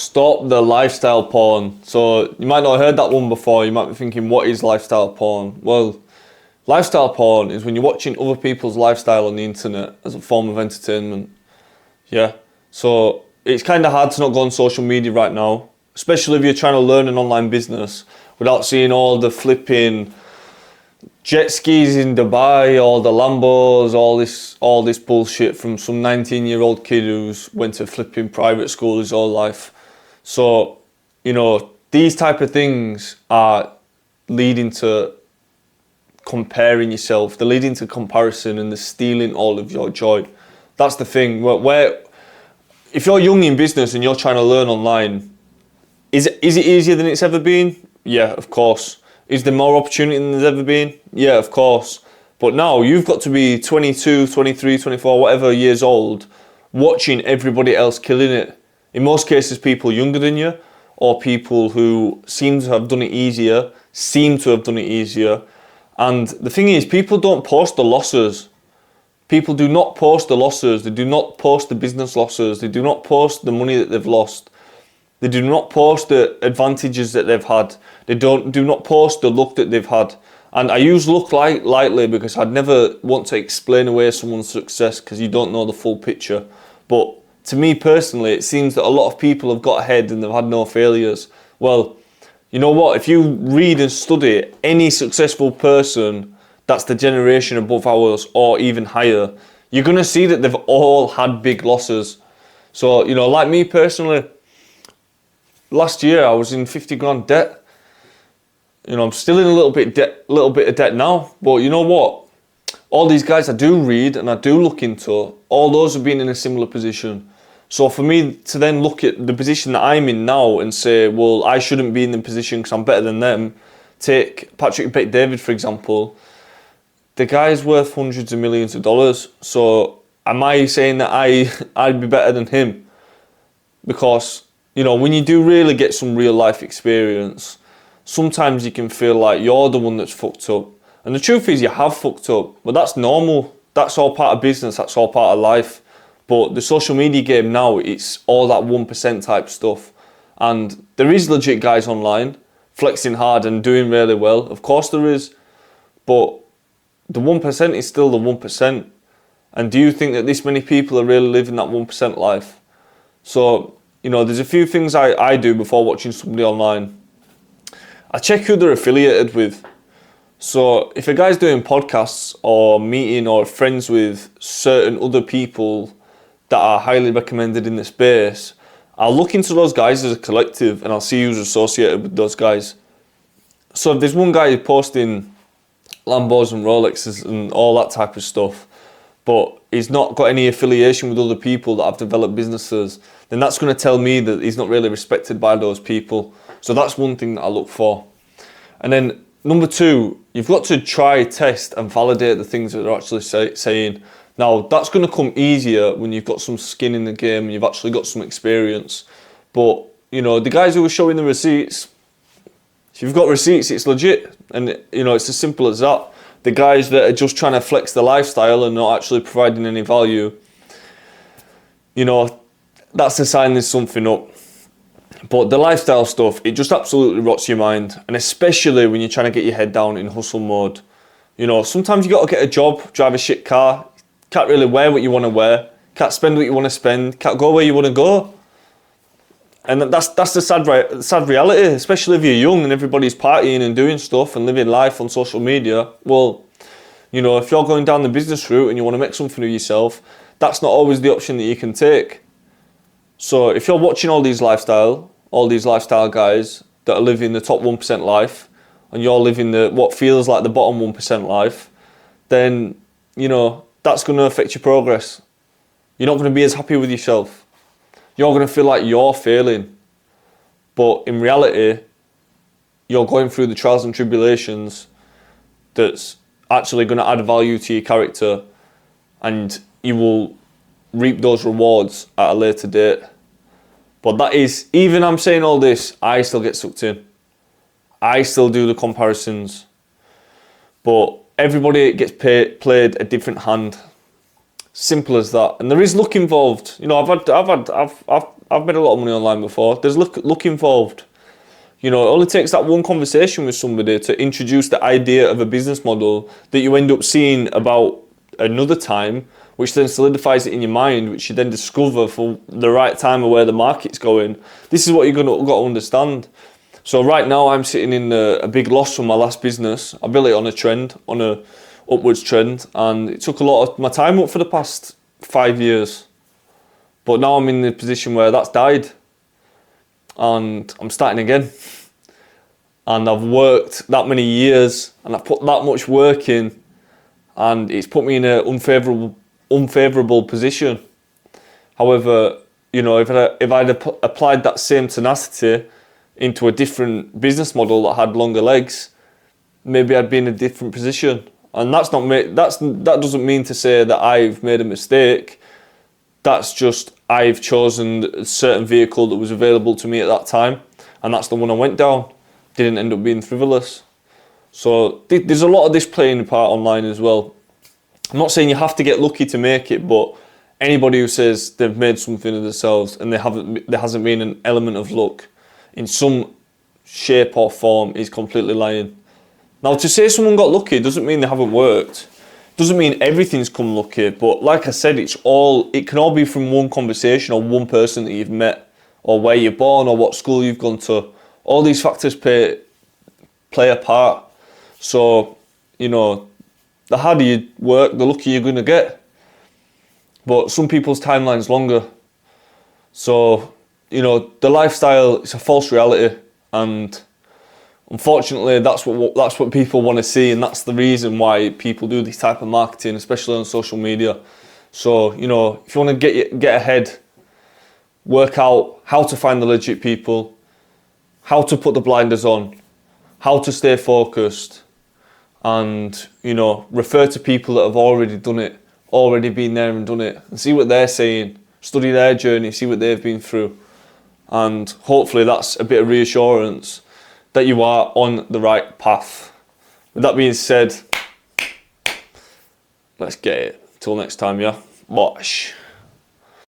stop the lifestyle porn. So you might not have heard that one before. You might be thinking, what is lifestyle porn? Well, lifestyle porn is when you're watching other people's lifestyle on the internet as a form of entertainment. Yeah. So it's kind of hard to not go on social media right now, especially if you're trying to learn an online business without seeing all the flipping jet skis in Dubai, all the Lambos, all this bullshit from some 19-year-old kid who's went to flipping private school his whole life. So, you know, these type of things are leading to comparing yourself. They're leading to comparison and they're stealing all of your joy. That's the thing. Where if you're young in business and you're trying to learn online, is it easier than it's ever been? Yeah, of course. Is there more opportunity than there's ever been? Yeah, of course. But now you've got to be 22, 23, 24, whatever years old, watching everybody else killing it. In most cases, people younger than you, or people who seem to have done it easier, And the thing is, people don't post the losses. People do not post the losses. They do not post the business losses. They do not post the money that they've lost. They do not post the advantages that they've had. They do not post the luck that they've had. And I use luck lightly because I'd never want to explain away someone's success because you don't know the full picture. But to me personally, it seems that a lot of people have got ahead and they've had no failures. Well, you know what? If you read and study any successful person that's the generation above ours or even higher, you're going to see that they've all had big losses. So, you know, like me personally, last year I was in 50 grand debt. You know, I'm still in a little bit of debt now. But you know what? All these guys I do read and I do look into, all those have been in a similar position. So for me to then look at the position that I'm in now and say, well, I shouldn't be in the position because I'm better than them. Take Patrick Bet-David, for example. The guy's worth hundreds of millions of dollars. So am I saying that I'd be better than him? Because, you know, when you do really get some real life experience, sometimes you can feel like you're the one that's fucked up. And the truth is you have fucked up, but that's normal. That's all part of business, that's all part of life. But the social media game now, it's all that 1% type stuff. And there is legit guys online flexing hard and doing really well. Of course there is. But the 1% is still the 1%. And do you think that this many people are really living that 1% life? So, you know, there's a few things I do before watching somebody online. I check who they're affiliated with. So if a guy's doing podcasts or meeting or friends with certain other people that are highly recommended in the space, I'll look into those guys as a collective and I'll see who's associated with those guys. So if there's one guy who's posting Lambos and Rolexes and all that type of stuff, but he's not got any affiliation with other people that have developed businesses, then that's going to tell me that he's not really respected by those people. So that's one thing that I look for. And then number two, you've got to try, test and validate the things that they're actually saying. Now, that's going to come easier when you've got some skin in the game and you've actually got some experience. But, you know, the guys who are showing the receipts, if you've got receipts, it's legit. And, you know, it's as simple as that. The guys that are just trying to flex the lifestyle and not actually providing any value, you know, that's a sign there's something up. But the lifestyle stuff, it just absolutely rots your mind. And especially when you're trying to get your head down in hustle mode. You know, sometimes you got to get a job, drive a shit car. Can't really wear what you want to wear. Can't spend what you want to spend. Can't go where you want to go. And that's the sad reality, especially if you're young and everybody's partying and doing stuff and living life on social media. Well, you know, if you're going down the business route and you want to make something of yourself, that's not always the option that you can take. So if you're watching all these lifestyle guys that are living the top 1% life and you're living what feels like the bottom 1% life, then, you know, that's going to affect your progress. You're not going to be as happy with yourself. You're going to feel like you're failing. But in reality, you're going through the trials and tribulations that's actually going to add value to your character, and you will reap those rewards at a later date. But that is, even I'm saying all this, I still get sucked in. I still do the comparisons. But everybody gets played a different hand. Simple as that. And there is luck involved. You know, I've made a lot of money online before. There's luck involved. You know, it only takes that one conversation with somebody to introduce the idea of a business model that you end up seeing about another time, which then solidifies it in your mind, which you then discover for the right time of where the market's going. This is what you're got to understand. So right now I'm sitting in a big loss from my last business. I built it on a trend, on a upwards trend, and it took a lot of my time up for the past 5 years. But now I'm in the position where that's died and I'm starting again. And I've worked that many years and I've put that much work in, and it's put me in an unfavourable position. However, you know, if I'd applied that same tenacity into a different business model that had longer legs, maybe I'd be in a different position. And that doesn't mean to say that I've made a mistake. That's just I've chosen a certain vehicle that was available to me at that time, and that's the one I went down. Didn't end up being frivolous. So there's a lot of this playing a part online as well. I'm not saying you have to get lucky to make it, but anybody who says they've made something of themselves and there hasn't been an element of luck in some shape or form is completely lying. Now, to say someone got lucky doesn't mean they haven't worked. Doesn't mean everything's come lucky, but like I said, it can all be from one conversation or one person that you've met, or where you're born, or what school you've gone to. All these factors play a part. So, you know, the harder you work, the luckier you're going to get. But some people's timeline's longer. So, you know, the lifestyle is a false reality, and unfortunately, that's what people want to see, and that's the reason why people do this type of marketing, especially on social media. So, you know, if you want to get ahead, work out how to find the legit people, how to put the blinders on, how to stay focused, and, you know, refer to people that have already done it, already been there and done it, and see what they're saying, study their journey, see what they've been through, and hopefully that's a bit of reassurance that you are on the right path. With that being said, let's get it. Till next time, yeah? Bosh.